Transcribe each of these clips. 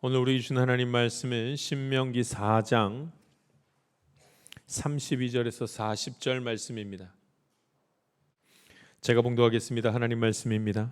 오늘 우리 주신 하나님 말씀은 신명기 4장 32절에서 40절 말씀입니다. 제가 봉독하겠습니다. 하나님 말씀입니다.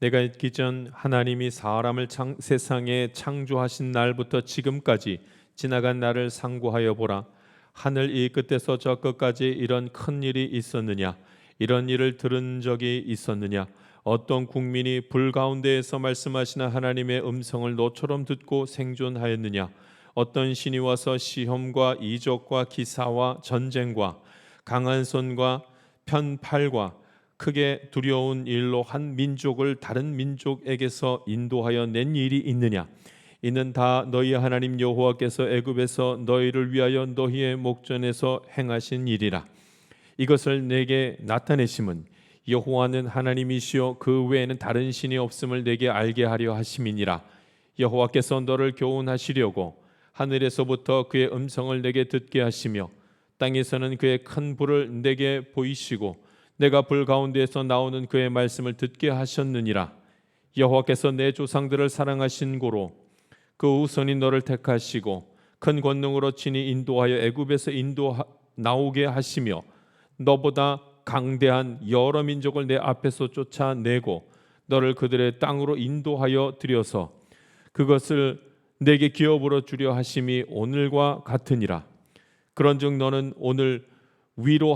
내가 있기 전 하나님이 사람을 세상에 창조하신 날부터 지금까지 지나간 날을 상고하여 보라. 하늘 이 끝에서 저 끝까지 이런 큰 일이 있었느냐? 이런 일을 들은 적이 있었느냐? 어떤 국민이 불 가운데에서 말씀하시는 하나님의 음성을 너처럼 듣고 생존하였느냐? 어떤 신이 와서 시험과 이적과 기사와 전쟁과 강한 손과 편팔과 크게 두려운 일로 한 민족을 다른 민족에게서 인도하여 낸 일이 있느냐? 이는 다 너희 하나님 여호와께서 애굽에서 너희를 위하여 너희의 목전에서 행하신 일이라. 이것을 내게 나타내심은 여호와는 하나님이시요 그 외에는 다른 신이 없음을 내게 알게 하려 하심이니라. 여호와께서 너를 교훈하시려고 하늘에서부터 그의 음성을 내게 듣게 하시며 땅에서는 그의 큰 불을 내게 보이시고 내가 불 가운데에서 나오는 그의 말씀을 듣게 하셨느니라. 여호와께서 내 조상들을 사랑하신 고로 그 우선이 너를 택하시고 큰 권능으로 친히 인도하여 애굽에서 나오게 하시며 너보다 강대한 여러 민족을 내 앞에서 쫓아내고 너를 그들의 땅으로 인도하여 들여서 그것을 내게 기업으로 주려 하심이 오늘과 같으니라. 그런즉 너는 오늘 위로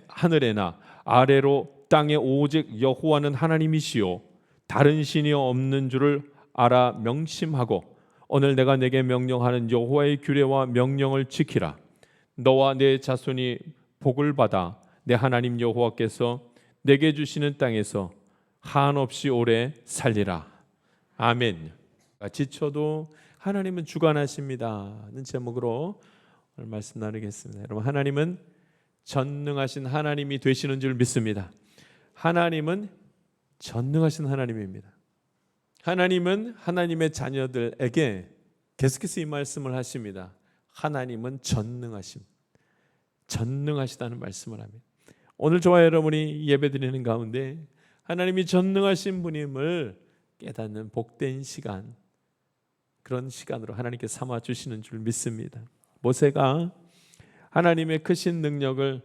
하늘에나 아래로 땅에 오직 여호와는 하나님이시요 다른 신이 없는 줄을 알아 명심하고 오늘 내가 내게 명령하는 여호와의 규례와 명령을 지키라. 너와 내 자손이 복을 받아 내 하나님 여호와께서 내게 주시는 땅에서 한없이 오래 살리라. 아멘. 지쳐도 하나님은 주관하십니다는 제목으로 오늘 말씀 나누겠습니다. 여러분, 하나님은 전능하신 하나님이 되시는 줄 믿습니다. 하나님은 전능하신 하나님입니다. 하나님은 하나님의 자녀들에게 계속해서 이 말씀을 하십니다. 하나님은 전능하시다는 말씀을 합니다. 오늘 저와 여러분이 예배드리는 가운데 하나님이 전능하신 분임을 깨닫는 복된 시간, 그런 시간으로 하나님께 삼아 주시는 줄 믿습니다. 모세가 하나님의 크신 능력을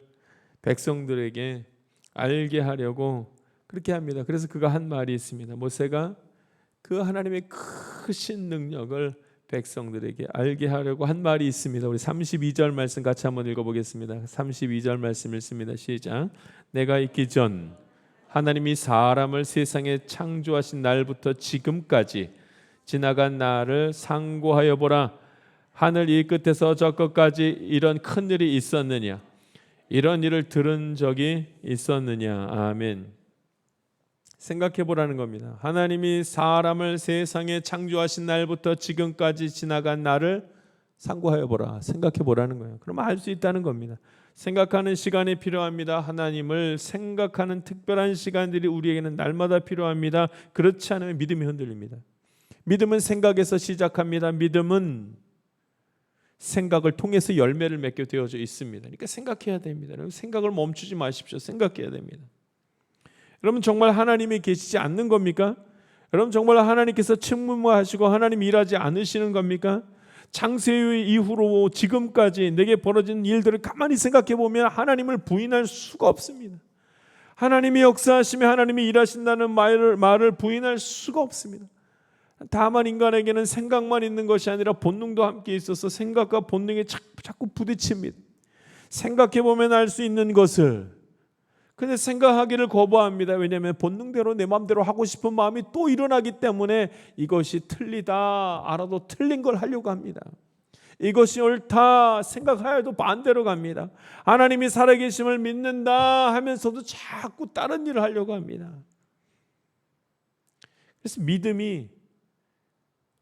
백성들에게 알게 하려고 그렇게 합니다. 그래서 그가 한 말이 있습니다. 모세가 그 하나님의 크신 능력을 백성들에게 알게 하려고 한 말이 있습니다. 우리 32절 말씀 같이 한번 읽어보겠습니다. 32절 말씀 읽습니다. 시작. 내가 있기 전 하나님이 사람을 세상에 창조하신 날부터 지금까지 지나간 날을 상고하여 보라. 하늘 이 끝에서 저 끝까지 이런 큰 일이 있었느냐? 이런 일을 들은 적이 있었느냐? 아멘. 생각해 보라는 겁니다. 하나님이 사람을 세상에 창조하신 날부터 지금까지 지나간 날을 상고하여 보라. 생각해 보라는 거예요. 그러면 알 수 있다는 겁니다. 생각하는 시간이 필요합니다. 하나님을 생각하는 특별한 시간들이 우리에게는 날마다 필요합니다. 그렇지 않으면 믿음이 흔들립니다. 믿음은 생각에서 시작합니다. 믿음은 생각을 통해서 열매를 맺게 되어져 있습니다. 그러니까 생각해야 됩니다. 생각을 멈추지 마십시오. 생각해야 됩니다. 여러분, 정말 하나님이 계시지 않는 겁니까? 여러분, 정말 하나님께서 침묵하시고 하나님 일하지 않으시는 겁니까? 창세 이후로 지금까지 내게 벌어진 일들을 가만히 생각해 보면 하나님을 부인할 수가 없습니다. 하나님이 역사하시며 하나님이 일하신다는 말을 부인할 수가 없습니다. 다만 인간에게는 생각만 있는 것이 아니라 본능도 함께 있어서 생각과 본능이 자꾸 부딪힙니다. 생각해 보면 알 수 있는 것을 근데 생각하기를 거부합니다. 왜냐하면 본능대로 내 마음대로 하고 싶은 마음이 또 일어나기 때문에 이것이 틀리다 알아도 틀린 걸 하려고 합니다. 이것이 옳다 생각하여도 반대로 갑니다. 하나님이 살아계심을 믿는다 하면서도 자꾸 다른 일을 하려고 합니다. 그래서 믿음이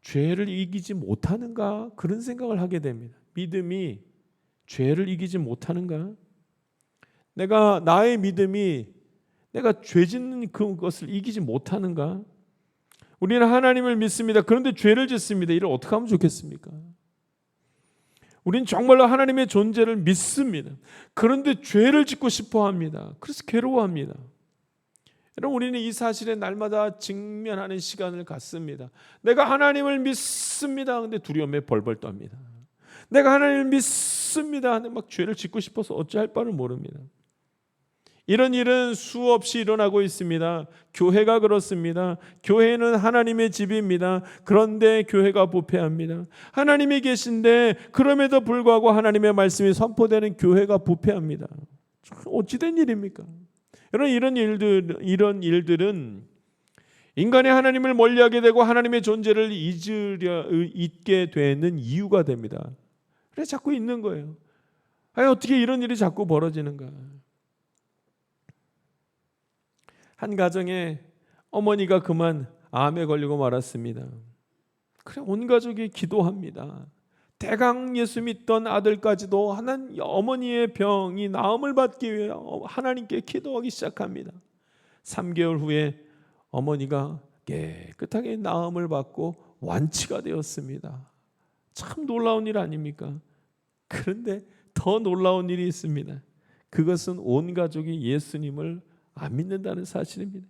죄를 이기지 못하는가 그런 생각을 하게 됩니다. 믿음이 죄를 이기지 못하는가? 나의 믿음이 내가 죄 짓는 그것을 이기지 못하는가? 우리는 하나님을 믿습니다. 그런데 죄를 짓습니다. 이를 어떻게 하면 좋겠습니까? 우리는 정말로 하나님의 존재를 믿습니다. 그런데 죄를 짓고 싶어 합니다. 그래서 괴로워합니다. 여러분, 우리는 이 사실에 날마다 직면하는 시간을 갖습니다. 내가 하나님을 믿습니다. 근데 두려움에 벌벌 떱니다. 내가 하나님을 믿습니다. 근데 막 죄를 짓고 싶어서 어찌할 바를 모릅니다. 이런 일은 수없이 일어나고 있습니다. 교회가 그렇습니다. 교회는 하나님의 집입니다. 그런데 교회가 부패합니다. 하나님이 계신데 그럼에도 불구하고 하나님의 말씀이 선포되는 교회가 부패합니다. 어찌된 일입니까? 이런 일들은 인간이 하나님을 멀리하게 되고 하나님의 존재를 잊게 되는 이유가 됩니다. 그래서 자꾸 있는 거예요. 어떻게 이런 일이 자꾸 벌어지는가? 한 가정에 어머니가 그만 암에 걸리고 말았습니다. 그래, 온 가족이 기도합니다. 대강 예수 믿던 아들까지도 어머니의 병이 나음을 받기 위해 하나님께 기도하기 시작합니다. 3개월 후에 어머니가 깨끗하게 나음을 받고 완치가 되었습니다. 참 놀라운 일 아닙니까? 그런데 더 놀라운 일이 있습니다. 그것은 온 가족이 예수님을 안 믿는다는 사실입니다.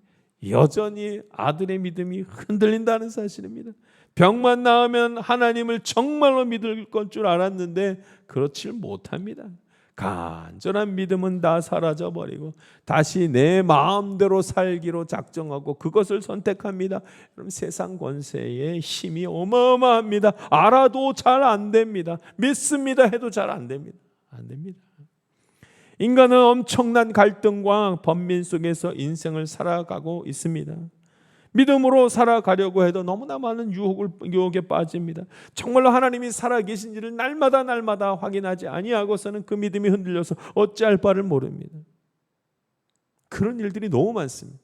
여전히 아들의 믿음이 흔들린다는 사실입니다. 병만 나으면 하나님을 정말로 믿을 건 줄 알았는데 그렇지 못합니다. 간절한 믿음은 다 사라져버리고 다시 내 마음대로 살기로 작정하고 그것을 선택합니다. 그럼 세상 권세의 힘이 어마어마합니다. 알아도 잘 안 됩니다. 믿습니다 해도 잘 안 됩니다. 안 됩니다. 인간은 엄청난 갈등과 번민 속에서 인생을 살아가고 있습니다. 믿음으로 살아가려고 해도 너무나 많은 유혹에 빠집니다. 정말로 하나님이 살아계신지를 날마다 확인하지 아니하고서는 그 믿음이 흔들려서 어찌할 바를 모릅니다. 그런 일들이 너무 많습니다.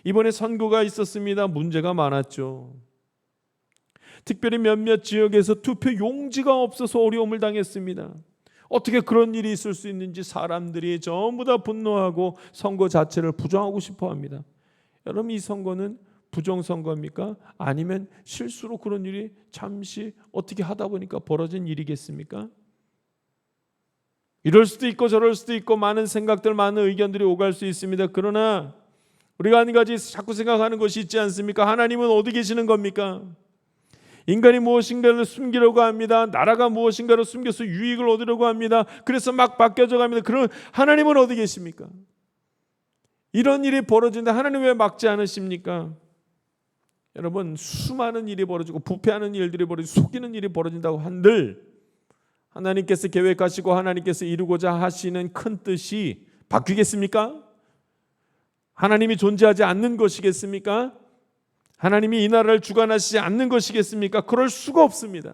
이번에 선거가 있었습니다. 문제가 많았죠. 특별히 몇몇 지역에서 투표 용지가 없어서 어려움을 당했습니다. 어떻게 그런 일이 있을 수 있는지 사람들이 전부 다 분노하고 선거 자체를 부정하고 싶어 합니다. 여러분, 이 선거는 부정선거입니까? 아니면 실수로 그런 일이 잠시 어떻게 하다 보니까 벌어진 일이겠습니까? 이럴 수도 있고 저럴 수도 있고 많은 생각들, 많은 의견들이 오갈 수 있습니다. 그러나 우리가 한 가지 자꾸 생각하는 것이 있지 않습니까? 하나님은 어디 계시는 겁니까? 인간이 무엇인가를 숨기려고 합니다. 나라가 무엇인가를 숨겨서 유익을 얻으려고 합니다. 그래서 막 바뀌어져 갑니다. 그럼 하나님은 어디 계십니까? 이런 일이 벌어진다. 하나님 왜 막지 않으십니까? 여러분, 수많은 일이 벌어지고 부패하는 일들이 벌어지고 속이는 일이 벌어진다고 한들 하나님께서 계획하시고 하나님께서 이루고자 하시는 큰 뜻이 바뀌겠습니까? 하나님이 존재하지 않는 것이겠습니까? 하나님이 이 나라를 주관하시지 않는 것이겠습니까? 그럴 수가 없습니다.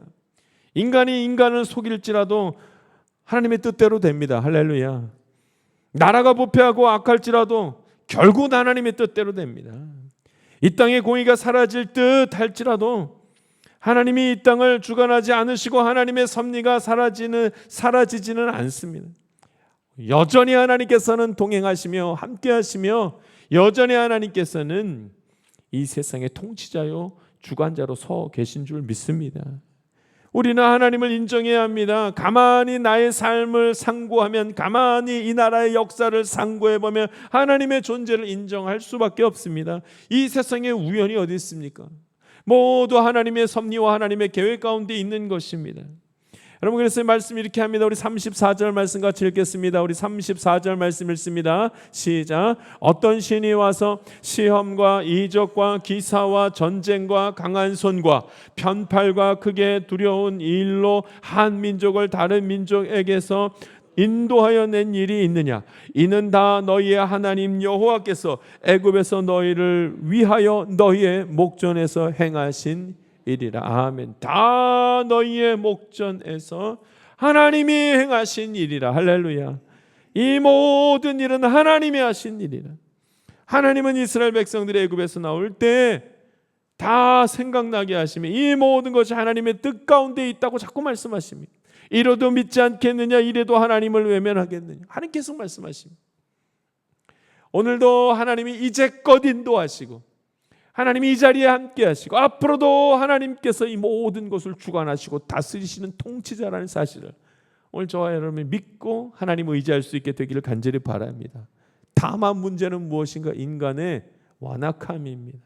인간이 인간을 속일지라도 하나님의 뜻대로 됩니다. 할렐루야. 나라가 부패하고 악할지라도 결국 하나님의 뜻대로 됩니다. 이 땅의 공의가 사라질 듯 할지라도 하나님이 이 땅을 주관하지 않으시고 하나님의 섭리가 사라지지는 않습니다. 여전히 하나님께서는 동행하시며 함께하시며 여전히 하나님께서는 이 세상의 통치자요 주관자로 서 계신 줄 믿습니다. 우리는 하나님을 인정해야 합니다. 가만히 나의 삶을 상고하면, 가만히 이 나라의 역사를 상고해보면 하나님의 존재를 인정할 수밖에 없습니다. 이 세상에 우연이 어디 있습니까? 모두 하나님의 섭리와 하나님의 계획 가운데 있는 것입니다. 여러분, 그래서 말씀 이렇게 합니다. 우리 34절 말씀 같이 읽겠습니다. 우리 34절 말씀 읽습니다. 시작. 어떤 신이 와서 시험과 이적과 기사와 전쟁과 강한 손과 편팔과 크게 두려운 일로 한 민족을 다른 민족에게서 인도하여 낸 일이 있느냐? 이는 다 너희의 하나님 여호와께서 애굽에서 너희를 위하여 너희의 목전에서 행하신 일이라. 아멘. 다 너희의 목전에서 하나님이 행하신 일이라. 할렐루야. 이 모든 일은 하나님이 하신 일이라. 하나님은 이스라엘 백성들이 애굽에서 나올 때 다 생각나게 하시며 이 모든 것이 하나님의 뜻 가운데 있다고 자꾸 말씀하십니다. 이래도 믿지 않겠느냐? 이래도 하나님을 외면하겠느냐? 하나님 계속 말씀하십니다. 오늘도 하나님이 이제껏 인도하시고 하나님이 이 자리에 함께 하시고 앞으로도 하나님께서 이 모든 것을 주관하시고 다스리시는 통치자라는 사실을 오늘 저와 여러분이 믿고 하나님을 의지할 수 있게 되기를 간절히 바랍니다. 다만 문제는 무엇인가? 인간의 완악함입니다.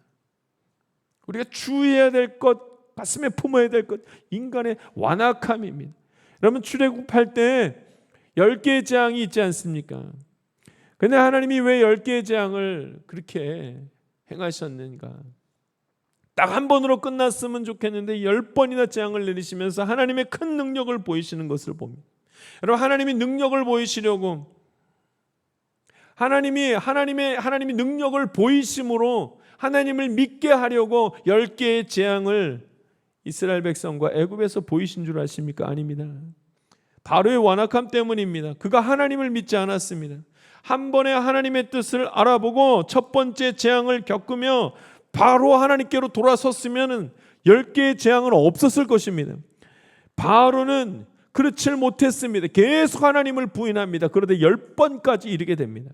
우리가 주의해야 될 것, 가슴에 품어야 될 것, 인간의 완악함입니다. 여러분, 출애굽할 때 10개의 재앙이 있지 않습니까? 그런데 하나님이 왜 10개의 재앙을 그렇게 행하셨는가? 딱 한 번으로 끝났으면 좋겠는데 10번이나 재앙을 내리시면서 하나님의 큰 능력을 보이시는 것을 봅니다. 여러분, 하나님이 능력을 보이시려고 하나님이 능력을 보이심으로 하나님을 믿게 하려고 10개의 재앙을 이스라엘 백성과 애굽에서 보이신 줄 아십니까? 아닙니다. 바로의 완악함 때문입니다. 그가 하나님을 믿지 않았습니다. 한 번에 하나님의 뜻을 알아보고 첫 번째 재앙을 겪으며 바로 하나님께로 돌아섰으면 10개의 재앙은 없었을 것입니다. 바로는 그렇지 못했습니다. 계속 하나님을 부인합니다. 그러다 10번까지 이르게 됩니다.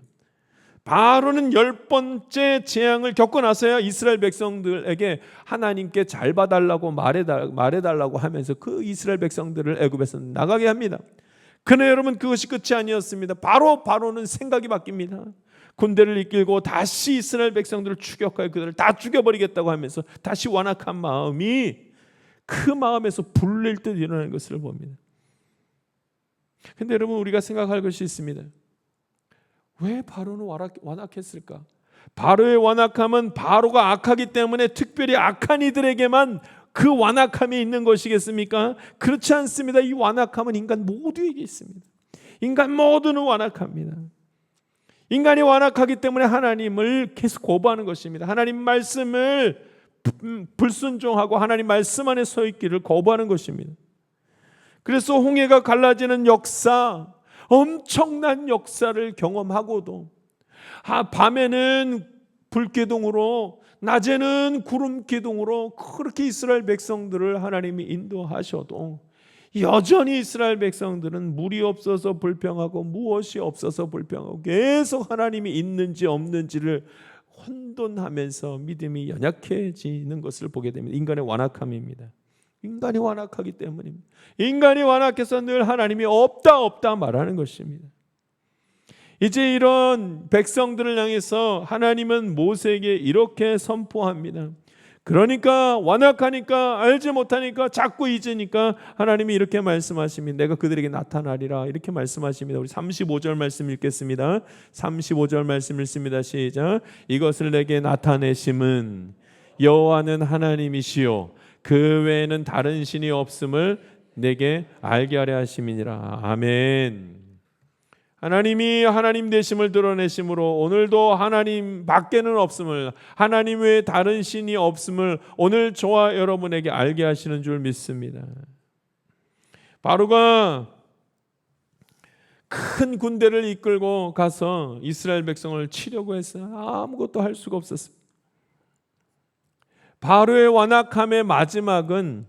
바로는 10번째 재앙을 겪고 나서야 이스라엘 백성들에게 하나님께 잘 봐달라고 말해달라고 하면서 그 이스라엘 백성들을 애굽에서 나가게 합니다. 그러나 여러분, 그것이 끝이 아니었습니다. 바로는 생각이 바뀝니다. 군대를 이끌고 다시 이스라엘 백성들을 추격하여 그들을 다 죽여버리겠다고 하면서 다시 완악한 마음이 그 마음에서 불릴 듯 일어나는 것을 봅니다. 그런데 여러분, 우리가 생각할 것이 있습니다. 왜 바로는 완악했을까? 바로의 완악함은 바로가 악하기 때문에 특별히 악한 이들에게만 그 완악함이 있는 것이겠습니까? 그렇지 않습니다. 이 완악함은 인간 모두에게 있습니다. 인간 모두는 완악합니다. 인간이 완악하기 때문에 하나님을 계속 거부하는 것입니다. 하나님 말씀을 불순종하고 하나님 말씀 안에 서 있기를 거부하는 것입니다. 그래서 홍해가 갈라지는 역사, 엄청난 역사를 경험하고도 밤에는 불기둥으로 낮에는 구름 기둥으로 그렇게 이스라엘 백성들을 하나님이 인도하셔도 여전히 이스라엘 백성들은 물이 없어서 불평하고 무엇이 없어서 불평하고 계속 하나님이 있는지 없는지를 혼돈하면서 믿음이 연약해지는 것을 보게 됩니다. 인간의 완악함입니다. 인간이 완악하기 때문입니다. 인간이 완악해서 늘 하나님이 없다 말하는 것입니다. 이제 이런 백성들을 향해서 하나님은 모세에게 이렇게 선포합니다. 그러니까 완악하니까 알지 못하니까 자꾸 잊으니까 하나님이 이렇게 말씀하십니다. 내가 그들에게 나타나리라 이렇게 말씀하십니다. 우리 35절 말씀 읽겠습니다. 35절 말씀 읽습니다. 시작. 이것을 내게 나타내심은 여호와는 하나님이시요 그 외에는 다른 신이 없음을 내게 알게 하려 하심이니라. 아멘. 하나님이 하나님 되심을 드러내심으로 오늘도 하나님 밖에는 없음을, 하나님 외에 다른 신이 없음을 오늘 저와 여러분에게 알게 하시는 줄 믿습니다. 바로가 큰 군대를 이끌고 가서 이스라엘 백성을 치려고 했어요. 아무것도 할 수가 없었습니다. 바로의 완악함의 마지막은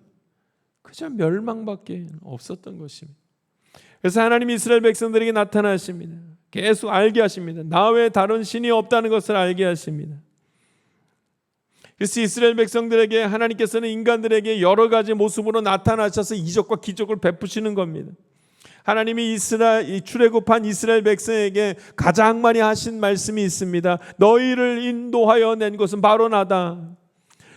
그저 멸망밖에 없었던 것입니다. 그래서 하나님이 이스라엘 백성들에게 나타나십니다. 계속 알게 하십니다. 나 외에 다른 신이 없다는 것을 알게 하십니다. 그래서 이스라엘 백성들에게 하나님께서는 인간들에게 여러 가지 모습으로 나타나셔서 이적과 기적을 베푸시는 겁니다. 하나님이 출애굽한 이스라엘 백성에게 가장 많이 하신 말씀이 있습니다. 너희를 인도하여 낸 것은 바로 나다.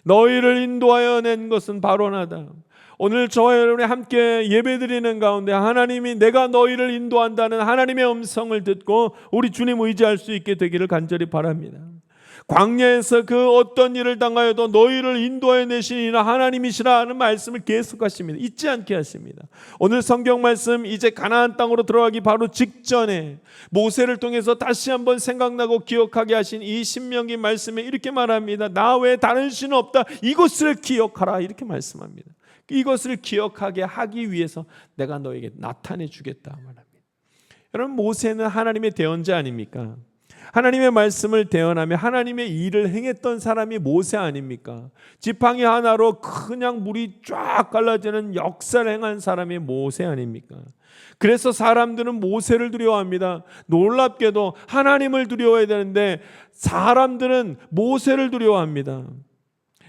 너희를 인도하여 낸 것은 바로 나다. 오늘 저와 여러분이 함께 예배드리는 가운데 하나님이 내가 너희를 인도한다는 하나님의 음성을 듣고 우리 주님 의지할 수 있게 되기를 간절히 바랍니다. 광야에서 그 어떤 일을 당하여도 너희를 인도해 내시니라 하나님이시라 하는 말씀을 계속하십니다. 잊지 않게 하십니다. 오늘 성경 말씀 이제 가나안 땅으로 들어가기 바로 직전에 모세를 통해서 다시 한번 생각나고 기억하게 하신 이 신명기 말씀에 이렇게 말합니다. 나 외에 다른 신은 없다. 이것을 기억하라 이렇게 말씀합니다. 이것을 기억하게 하기 위해서 내가 너에게 나타내 주겠다 말합니다. 여러분, 모세는 하나님의 대언자 아닙니까? 하나님의 말씀을 대언하며 하나님의 일을 행했던 사람이 모세 아닙니까? 지팡이 하나로 그냥 물이 쫙 갈라지는 역사를 행한 사람이 모세 아닙니까? 그래서 사람들은 모세를 두려워합니다. 놀랍게도 하나님을 두려워해야 되는데 사람들은 모세를 두려워합니다.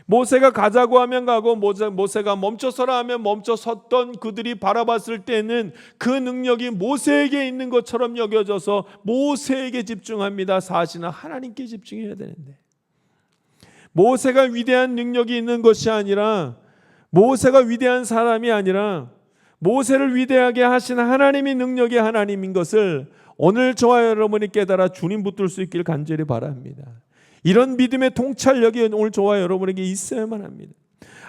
모세가 가자고 하면 가고 모세가 멈춰서라 하면 멈춰 섰던 그들이 바라봤을 때는 그 능력이 모세에게 있는 것처럼 여겨져서 모세에게 집중합니다. 사실은 하나님께 집중해야 되는데, 모세가 위대한 능력이 있는 것이 아니라, 모세가 위대한 사람이 아니라 모세를 위대하게 하신 하나님이 능력의 하나님인 것을 오늘 저와 여러분이 깨달아 주님 붙들 수 있길 간절히 바랍니다. 이런 믿음의 통찰력이 오늘 저와 여러분에게 있어야만 합니다.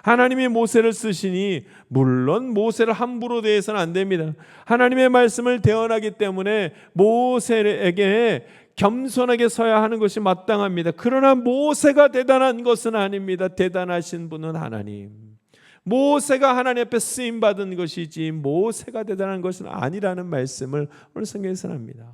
하나님이 모세를 쓰시니 물론 모세를 함부로 대해서는 안 됩니다. 하나님의 말씀을 대언하기 때문에 모세에게 겸손하게 서야 하는 것이 마땅합니다. 그러나 모세가 대단한 것은 아닙니다. 대단하신 분은 하나님. 모세가 하나님 앞에 쓰임받은 것이지 모세가 대단한 것은 아니라는 말씀을 오늘 성경에서 합니다.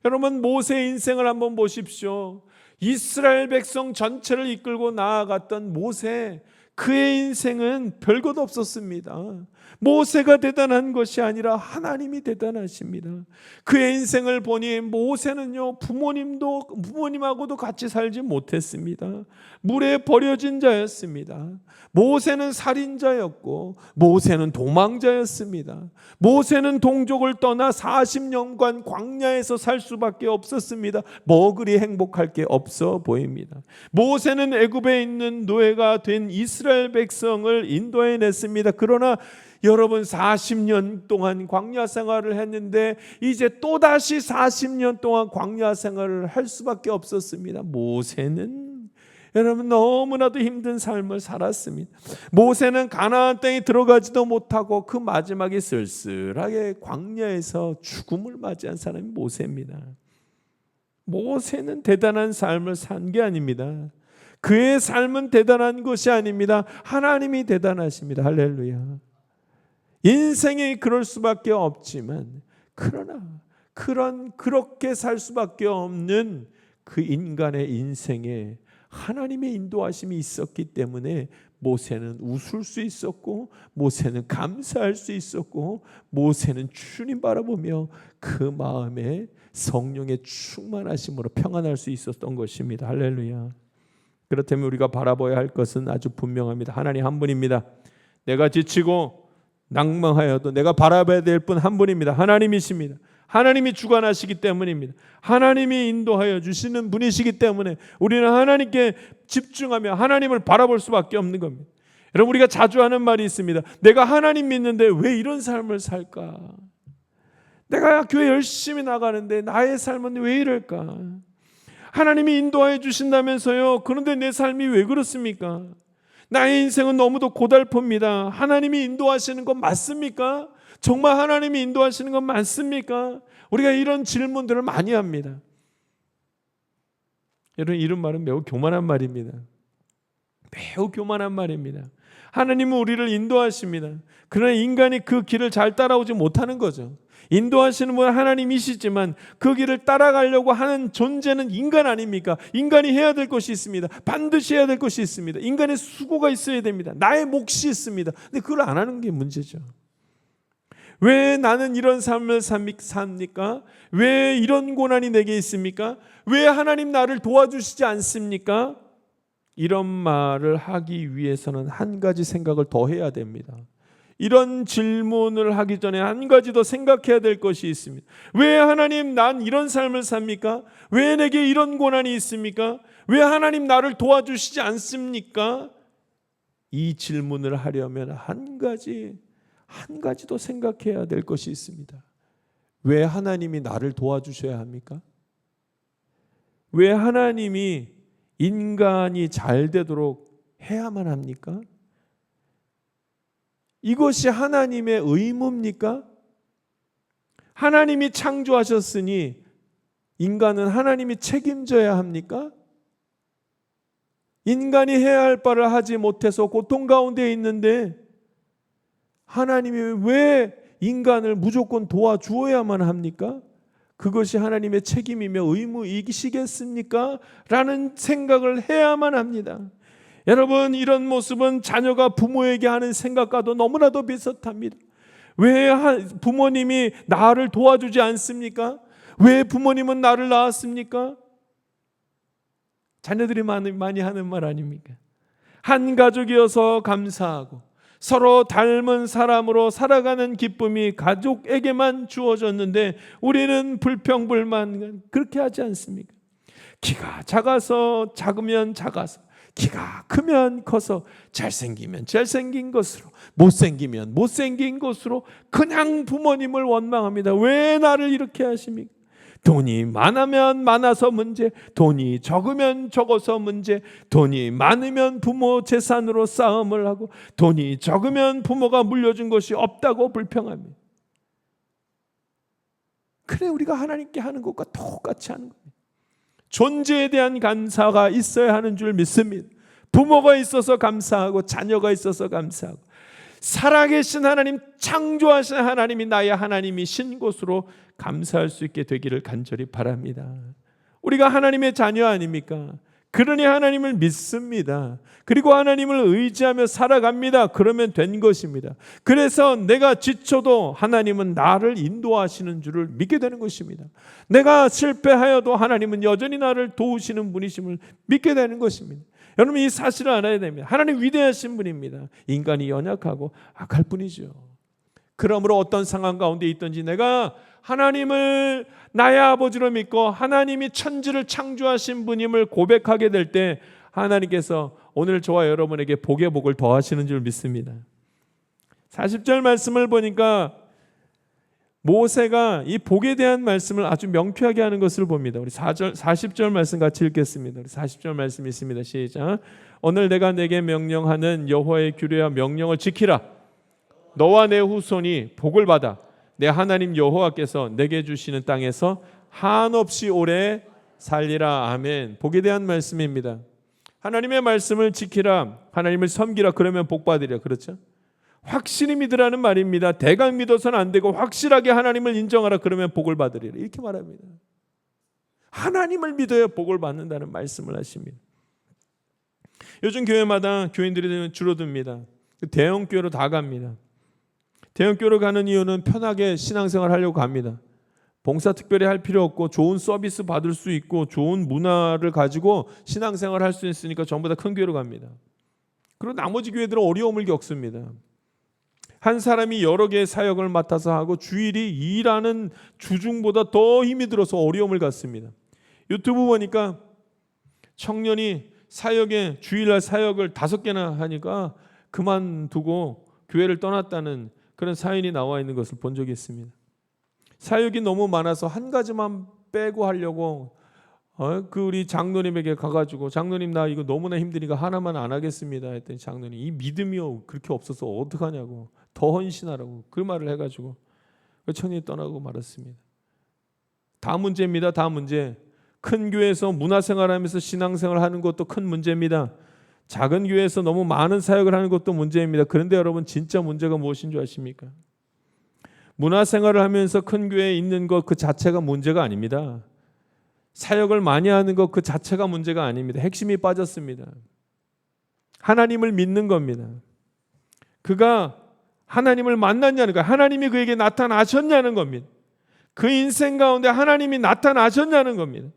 여러분, 모세의 인생을 한번 보십시오. 이스라엘 백성 전체를 이끌고 나아갔던 모세, 그의 인생은 별것 없었습니다. 모세가 대단한 것이 아니라 하나님이 대단하십니다. 그의 인생을 보니 모세는요, 부모님하고도 같이 살지 못했습니다. 물에 버려진 자였습니다. 모세는 살인자였고 모세는 도망자였습니다. 모세는 동족을 떠나 40년간 광야에서 살 수밖에 없었습니다. 뭐 그리 행복할 게 없어 보입니다. 모세는 애굽에 있는 노예가 된 이스라엘 백성을 인도해냈습니다. 그러나 여러분, 40년 동안 광야 생활을 했는데 이제 또다시 40년 동안 광야 생활을 할 수밖에 없었습니다. 모세는 여러분 너무나도 힘든 삶을 살았습니다. 모세는 가나안 땅에 들어가지도 못하고 그 마지막에 쓸쓸하게 광야에서 죽음을 맞이한 사람이 모세입니다. 모세는 대단한 삶을 산 게 아닙니다. 그의 삶은 대단한 것이 아닙니다. 하나님이 대단하십니다. 할렐루야. 인생이 그럴 수밖에 없지만, 그러나 그렇게 살 수밖에 없는 그 인간의 인생에 하나님의 인도하심이 있었기 때문에 모세는 웃을 수 있었고, 모세는 감사할 수 있었고, 모세는 주님 바라보며 그 마음에 성령의 충만하심으로 평안할 수 있었던 것입니다. 할렐루야. 그렇다면 우리가 바라봐야 할 것은 아주 분명합니다. 하나님 한 분입니다. 내가 지치고 낭망하여도 내가 바라봐야 될 분 한 분입니다. 하나님이십니다. 하나님이 주관하시기 때문입니다. 하나님이 인도하여 주시는 분이시기 때문에 우리는 하나님께 집중하며 하나님을 바라볼 수밖에 없는 겁니다. 여러분, 우리가 자주 하는 말이 있습니다. 내가 하나님 믿는데 왜 이런 삶을 살까? 내가 교회 열심히 나가는데 나의 삶은 왜 이럴까? 하나님이 인도하여 주신다면서요. 그런데 내 삶이 왜 그렇습니까? 나의 인생은 너무도 고달픕니다. 하나님이 인도하시는 건 맞습니까? 정말 하나님이 인도하시는 건 맞습니까? 우리가 이런 질문들을 많이 합니다. 여러분, 이런 말은 매우 교만한 말입니다. 매우 교만한 말입니다. 하나님은 우리를 인도하십니다. 그러나 인간이 그 길을 잘 따라오지 못하는 거죠. 인도하시는 분은 하나님이시지만 그 길을 따라가려고 하는 존재는 인간 아닙니까? 인간이 해야 될 것이 있습니다. 반드시 해야 될 것이 있습니다. 인간의 수고가 있어야 됩니다. 나의 몫이 있습니다. 근데 그걸 안 하는 게 문제죠. 왜 나는 이런 삶을 삽니까? 왜 이런 고난이 내게 있습니까? 왜 하나님 나를 도와주시지 않습니까? 이런 말을 하기 위해서는 한 가지 생각을 더 해야 됩니다. 이런 질문을 하기 전에 한 가지 더 생각해야 될 것이 있습니다. 왜 하나님 난 이런 삶을 삽니까? 왜 내게 이런 고난이 있습니까? 왜 하나님 나를 도와주시지 않습니까? 이 질문을 하려면 한 가지 더 생각해야 될 것이 있습니다. 왜 하나님이 나를 도와주셔야 합니까? 왜 하나님이 인간이 잘 되도록 해야만 합니까? 이것이 하나님의 의무입니까? 하나님이 창조하셨으니 인간은 하나님이 책임져야 합니까? 인간이 해야 할 바를 하지 못해서 고통 가운데 있는데 하나님이 왜 인간을 무조건 도와주어야만 합니까? 그것이 하나님의 책임이며 의무이시겠습니까? 라는 생각을 해야만 합니다. 여러분, 이런 모습은 자녀가 부모에게 하는 생각과도 너무나도 비슷합니다. 왜 부모님이 나를 도와주지 않습니까? 왜 부모님은 나를 낳았습니까? 자녀들이 많이 하는 말 아닙니까? 한 가족이어서 감사하고 서로 닮은 사람으로 살아가는 기쁨이 가족에게만 주어졌는데 우리는 불평불만 그렇게 하지 않습니까? 키가 작으면 작아서, 키가 크면 커서, 잘생기면 잘생긴 것으로, 못생기면 못생긴 것으로 그냥 부모님을 원망합니다. 왜 나를 이렇게 하십니까? 돈이 많으면 많아서 문제, 돈이 적으면 적어서 문제, 돈이 많으면 부모 재산으로 싸움을 하고, 돈이 적으면 부모가 물려준 것이 없다고 불평합니다. 그래, 우리가 하나님께 하는 것과 똑같이 하는 겁니다. 존재에 대한 감사가 있어야 하는 줄 믿습니다. 부모가 있어서 감사하고, 자녀가 있어서 감사하고, 살아계신 하나님, 창조하신 하나님이 나의 하나님이신 것으로 감사할 수 있게 되기를 간절히 바랍니다. 우리가 하나님의 자녀 아닙니까? 그러니 하나님을 믿습니다. 그리고 하나님을 의지하며 살아갑니다. 그러면 된 것입니다. 그래서 내가 지쳐도 하나님은 나를 인도하시는 줄을 믿게 되는 것입니다. 내가 실패하여도 하나님은 여전히 나를 도우시는 분이심을 믿게 되는 것입니다. 여러분, 이 사실을 알아야 됩니다. 하나님 위대하신 분입니다. 인간이 연약하고 악할 뿐이죠. 그러므로 어떤 상황 가운데 있든지 내가 하나님을 나의 아버지로 믿고 하나님이 천지를 창조하신 분임을 고백하게 될 때 하나님께서 오늘 저와 여러분에게 복의 복을 더하시는 줄 믿습니다. 40절 말씀을 보니까 모세가 이 복에 대한 말씀을 아주 명쾌하게 하는 것을 봅니다. 우리 40절 말씀 같이 읽겠습니다. 우리 40절 말씀 있습니다. 시작. 오늘 내가 내게 명령하는 여호와의 규례와 명령을 지키라. 너와 내 후손이 복을 받아 내 하나님 여호와께서 내게 주시는 땅에서 한없이 오래 살리라. 아멘. 복에 대한 말씀입니다. 하나님의 말씀을 지키라, 하나님을 섬기라, 그러면 복 받으리라. 그렇죠? 확실히 믿으라는 말입니다. 대강 믿어서는 안 되고 확실하게 하나님을 인정하라, 그러면 복을 받으리라. 이렇게 말합니다. 하나님을 믿어야 복을 받는다는 말씀을 하십니다. 요즘 교회마다 교인들이 줄어듭니다. 대형 교회로 다 갑니다. 대형 교회로 가는 이유는 편하게 신앙생활 하려고 갑니다. 봉사 특별히 할 필요 없고 좋은 서비스 받을 수 있고 좋은 문화를 가지고 신앙생활 할 수 있으니까 전부 다 큰 교회로 갑니다. 그리고 나머지 교회들은 어려움을 겪습니다. 한 사람이 여러 개의 사역을 맡아서 하고 주일이 일하는 주중보다 더 힘이 들어서 어려움을 갖습니다. 유튜브 보니까 청년이 사역에 주일날 사역을 5개나 하니까 그만두고 교회를 떠났다는 그런 사연이 나와 있는 것을 본 적이 있습니다. 사역이 너무 많아서 한 가지만 빼고 하려고 우리 장로님에게 가가지고 장로님 나 이거 너무나 힘드니까 하나만 안 하겠습니다 했더니 장로님 이 믿음이 그렇게 없어서 어떡하냐고 더 헌신하라고 그 말을 해가지고 그 청년이 떠나고 말았습니다. 다 문제입니다. 다 문제. 큰 교회에서 문화생활하면서 신앙생활하는 것도 큰 문제입니다. 작은 교회에서 너무 많은 사역을 하는 것도 문제입니다. 그런데 여러분 진짜 문제가 무엇인 줄 아십니까? 문화생활을 하면서 큰 교회에 있는 것 그 자체가 문제가 아닙니다. 사역을 많이 하는 것 그 자체가 문제가 아닙니다. 핵심이 빠졌습니다. 하나님을 믿는 겁니다. 그가 하나님을 만났냐는 거예요. 하나님이 그에게 나타나셨냐는 겁니다. 그 인생 가운데 하나님이 나타나셨냐는 겁니다.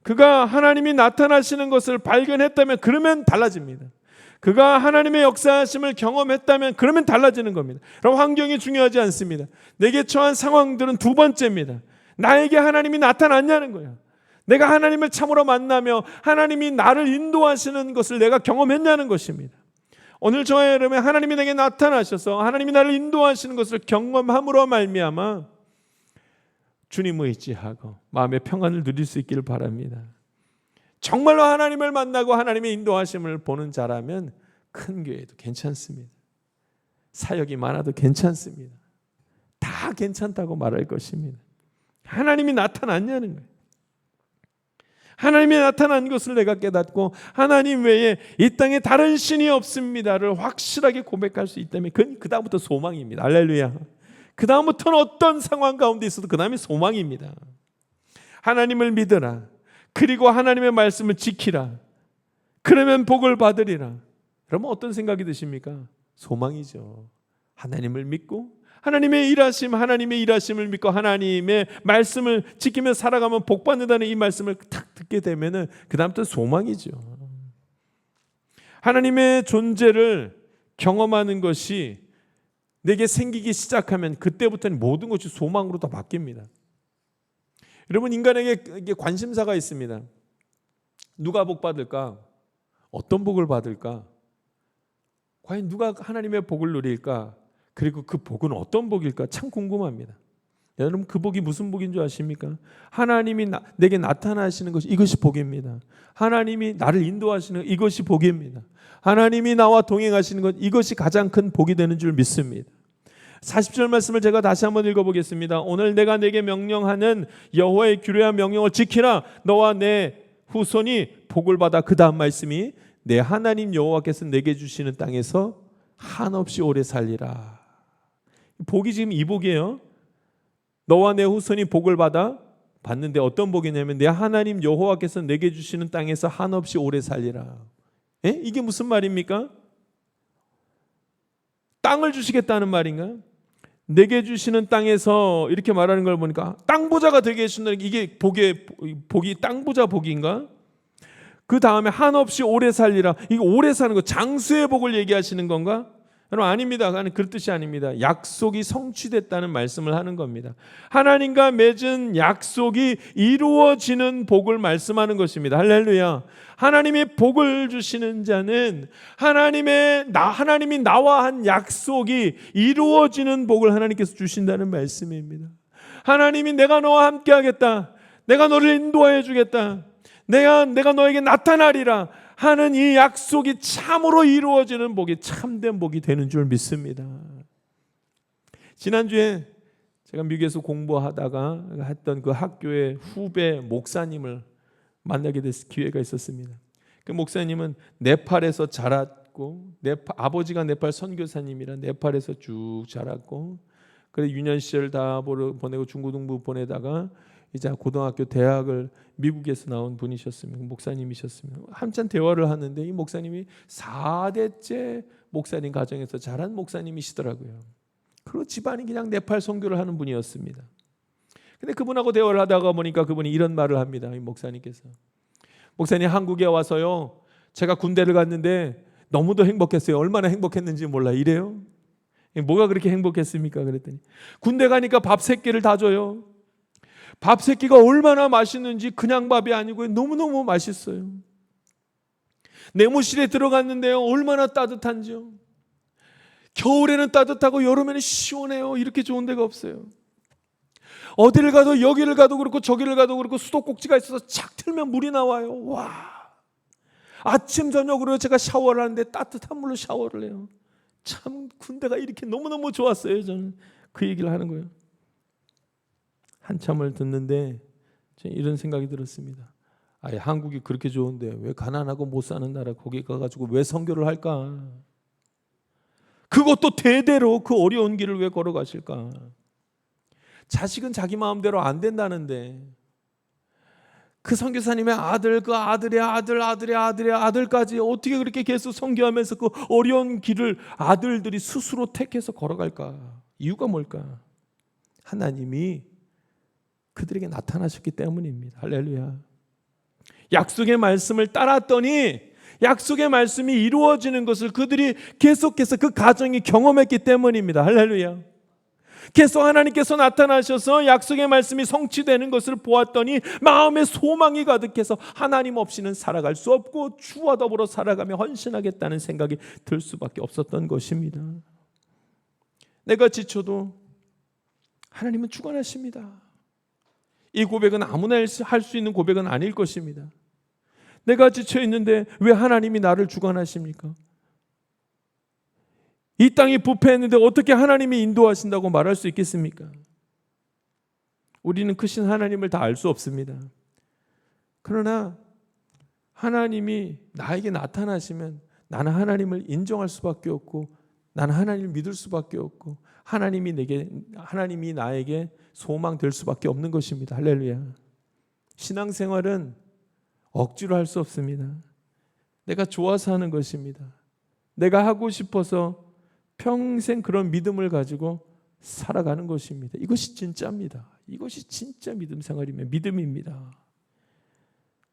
그가 하나님이 나타나시는 것을 발견했다면 그러면 달라집니다. 그가 하나님의 역사하심을 경험했다면 그러면 달라지는 겁니다. 그럼 환경이 중요하지 않습니다. 내게 처한 상황들은 두 번째입니다. 나에게 하나님이 나타났냐는 거예요. 내가 하나님을 참으로 만나며 하나님이 나를 인도하시는 것을 내가 경험했냐는 것입니다. 오늘 저와 여러분 하나님이 내게 나타나셔서 하나님이 나를 인도하시는 것을 경험함으로 말미암아 주님 의지하고 마음의 평안을 누릴 수 있기를 바랍니다. 정말로 하나님을 만나고 하나님의 인도하심을 보는 자라면 큰 교회도 괜찮습니다. 사역이 많아도 괜찮습니다. 다 괜찮다고 말할 것입니다. 하나님이 나타났냐는 거예요. 하나님이 나타난 것을 내가 깨닫고 하나님 외에 이 땅에 다른 신이 없습니다를 확실하게 고백할 수 있다면 그건 그 다음부터 소망입니다. 할렐루야. 그 다음부터는 어떤 상황 가운데 있어도 그 다음에 소망입니다. 하나님을 믿어라. 그리고 하나님의 말씀을 지키라. 그러면 복을 받으리라. 그러면 어떤 생각이 드십니까? 소망이죠. 하나님을 믿고 하나님의 일하심을 믿고 하나님의 말씀을 지키며 살아가면 복 받는다는 이 말씀을 탁 듣게 되면은 그 다음부터 소망이죠. 하나님의 존재를 경험하는 것이 내게 생기기 시작하면 그때부터는 모든 것이 소망으로 다 바뀝니다. 여러분, 인간에게 이게 관심사가 있습니다. 누가 복 받을까? 어떤 복을 받을까? 과연 누가 하나님의 복을 누릴까? 그리고 그 복은 어떤 복일까? 참 궁금합니다. 여러분, 그 복이 무슨 복인 줄 아십니까? 하나님이 내게 나타나시는 것이, 이것이 복입니다. 하나님이 나를 인도하시는 것, 이것이 복입니다. 하나님이 나와 동행하시는 것, 이것이 가장 큰 복이 되는 줄 믿습니다. 40절 말씀을 제가 다시 한번 읽어보겠습니다. 오늘 내가 내게 명령하는 여호와의 규례와 명령을 지키라. 너와 내 후손이 복을 받아. 그 다음 말씀이 내 하나님 여호와께서 내게 주시는 땅에서 한없이 오래 살리라. 복이 지금 이 복이에요. 너와 내 후손이 복을 받아. 받는데 어떤 복이냐면 내 하나님 여호와께서 내게 주시는 땅에서 한없이 오래 살리라. 이게 무슨 말입니까? 땅을 주시겠다는 말인가? 내게 주시는 땅에서 이렇게 말하는 걸 보니까 땅 부자가 되게 해준다는 게 이게 복이 땅 부자 복인가? 그 다음에 한없이 오래 살리라. 이거 오래 사는 거, 장수의 복을 얘기하시는 건가? 여러분, 아닙니다. 그런 뜻이 아닙니다. 약속이 성취됐다는 말씀을 하는 겁니다. 하나님과 맺은 약속이 이루어지는 복을 말씀하는 것입니다. 할렐루야. 하나님이 복을 주시는 자는 하나님이 나와 한 약속이 이루어지는 복을 하나님께서 주신다는 말씀입니다. 하나님이 내가 너와 함께 하겠다. 내가 너를 인도하여 주겠다. 내가 너에게 나타나리라 하는 이 약속이 참으로 이루어지는 복이 참된 복이 되는 줄 믿습니다. 지난주에 제가 미국에서 공부하다가 했던 그 학교의 후배 목사님을 만나게 될 기회가 있었습니다. 그 목사님은 네팔에서 자랐고 아버지가 네팔 선교사님이라 네팔에서 쭉 자랐고 그래 유년 시절 다 보내고 중고등부 보내다가 이제 고등학교 대학을 미국에서 나온 분이셨습니다. 목사님이셨습니다. 한참 대화를 하는데 이 목사님이 4대째 목사님 가정에서 자란 목사님이시더라고요. 그리고 집안이 그냥 네팔 선교를 하는 분이었습니다. 근데 그분하고 대화를 하다가 보니까 그분이 이런 말을 합니다. 이 목사님께서. 목사님, 한국에 와서요, 제가 군대를 갔는데 너무도 행복했어요. 얼마나 행복했는지 몰라. 이래요. 뭐가 그렇게 행복했습니까? 그랬더니 군대 가니까 밥 3끼를 다 줘요. 밥 3끼가 얼마나 맛있는지 그냥 밥이 아니고 너무너무 맛있어요. 내무실에 들어갔는데요, 얼마나 따뜻한지요. 겨울에는 따뜻하고 여름에는 시원해요. 이렇게 좋은 데가 없어요. 어디를 가도 여기를 가도 그렇고 저기를 가도 그렇고 수도꼭지가 있어서 착 틀면 물이 나와요. 와, 아침 저녁으로 제가 샤워를 하는데 따뜻한 물로 샤워를 해요. 참 군대가 이렇게 너무너무 좋았어요. 저는 그 얘기를 하는 거예요. 한참을 듣는데 이런 생각이 들었습니다. 한국이 그렇게 좋은데 왜 가난하고 못 사는 나라 거기 가가지고 왜 선교를 할까? 그것도 대대로 그 어려운 길을 왜 걸어가실까? 자식은 자기 마음대로 안 된다는데 그 선교사님의 아들, 그 아들의 아들, 아들의 아들의 아들까지 어떻게 그렇게 계속 선교하면서 그 어려운 길을 아들들이 스스로 택해서 걸어갈까? 이유가 뭘까? 하나님이 그들에게 나타나셨기 때문입니다. 할렐루야. 약속의 말씀을 따랐더니 약속의 말씀이 이루어지는 것을 그들이 계속해서 그 가정이 경험했기 때문입니다. 할렐루야. 계속 하나님께서 나타나셔서 약속의 말씀이 성취되는 것을 보았더니 마음에 소망이 가득해서 하나님 없이는 살아갈 수 없고 주와 더불어 살아가며 헌신하겠다는 생각이 들 수밖에 없었던 것입니다. 내가 지쳐도 하나님은 주관하십니다. 이 고백은 아무나 할 수 있는 고백은 아닐 것입니다. 내가 지쳐 있는데 왜 하나님이 나를 주관하십니까? 이 땅이 부패했는데 어떻게 하나님이 인도하신다고 말할 수 있겠습니까? 우리는 크신 하나님을 다 알 수 없습니다. 그러나 하나님이 나에게 나타나시면 나는 하나님을 인정할 수밖에 없고 나는 하나님을 믿을 수밖에 없고 하나님이 나에게 소망될 수밖에 없는 것입니다. 할렐루야. 신앙생활은 억지로 할 수 없습니다. 내가 좋아서 하는 것입니다. 내가 하고 싶어서 평생 그런 믿음을 가지고 살아가는 것입니다. 이것이 진짜입니다. 이것이 진짜 믿음 생활이면 믿음입니다.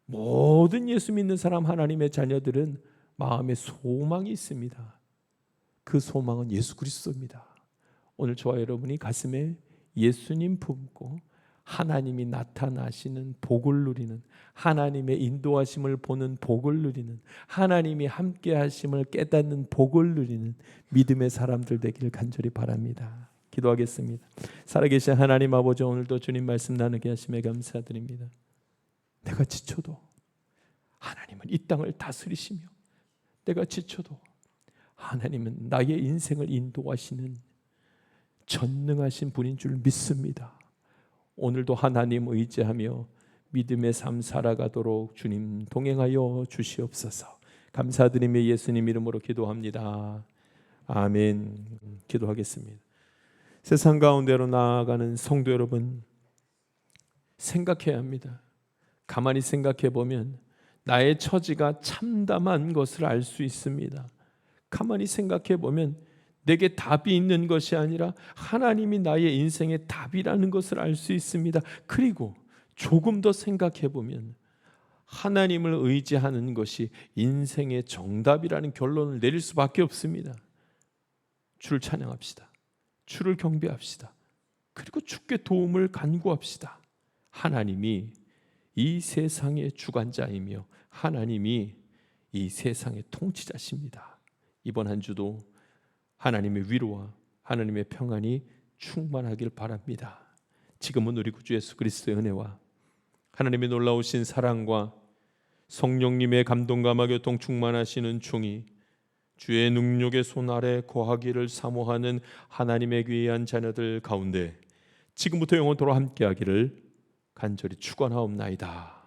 모든 예수 믿는 사람 하나님의 자녀들은 마음에 소망이 있습니다. 그 소망은 예수 그리스도입니다. 오늘 저와 여러분이 가슴에 예수님 품고 하나님이 나타나시는 복을 누리는, 하나님의 인도하심을 보는 복을 누리는, 하나님이 함께 하심을 깨닫는 복을 누리는 믿음의 사람들 되기를 간절히 바랍니다. 기도하겠습니다. 살아계신 하나님 아버지, 오늘도 주님 말씀 나누게 하심에 감사드립니다. 내가 지쳐도 하나님은 이 땅을 다스리시며, 내가 지쳐도 하나님은 나의 인생을 인도하시는 전능하신 분인 줄 믿습니다. 오늘도 하나님 의지하며 믿음의 삶 살아가도록 주님 동행하여 주시옵소서. 감사드리며 예수님 이름으로 기도합니다. 아멘. 기도하겠습니다. 세상 가운데로 나아가는 성도 여러분, 생각해야 합니다. 가만히 생각해 보면 나의 처지가 참담한 것을 알 수 있습니다. 가만히 생각해 보면 내게 답이 있는 것이 아니라 하나님이 나의 인생의 답이라는 것을 알 수 있습니다. 그리고 조금 더 생각해 보면 하나님을 의지하는 것이 인생의 정답이라는 결론을 내릴 수밖에 없습니다. 주를 찬양합시다. 주를 경배합시다. 그리고 주께 도움을 간구합시다. 하나님이 이 세상의 주관자이며 하나님이 이 세상의 통치자십니다. 이번 한 주도 하나님의 위로와 하나님의 평안이 충만하길 바랍니다. 지금은 우리 구주 예수 그리스도의 은혜와 하나님의 놀라우신 사랑과 성령님의 감동감화 교통 충만하시는 종이 주의 능력의 손 아래 거하기를 사모하는 하나님의 귀한 자녀들 가운데 지금부터 영원토록 함께하기를 간절히 축원하옵나이다.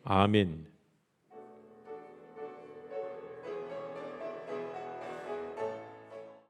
아멘.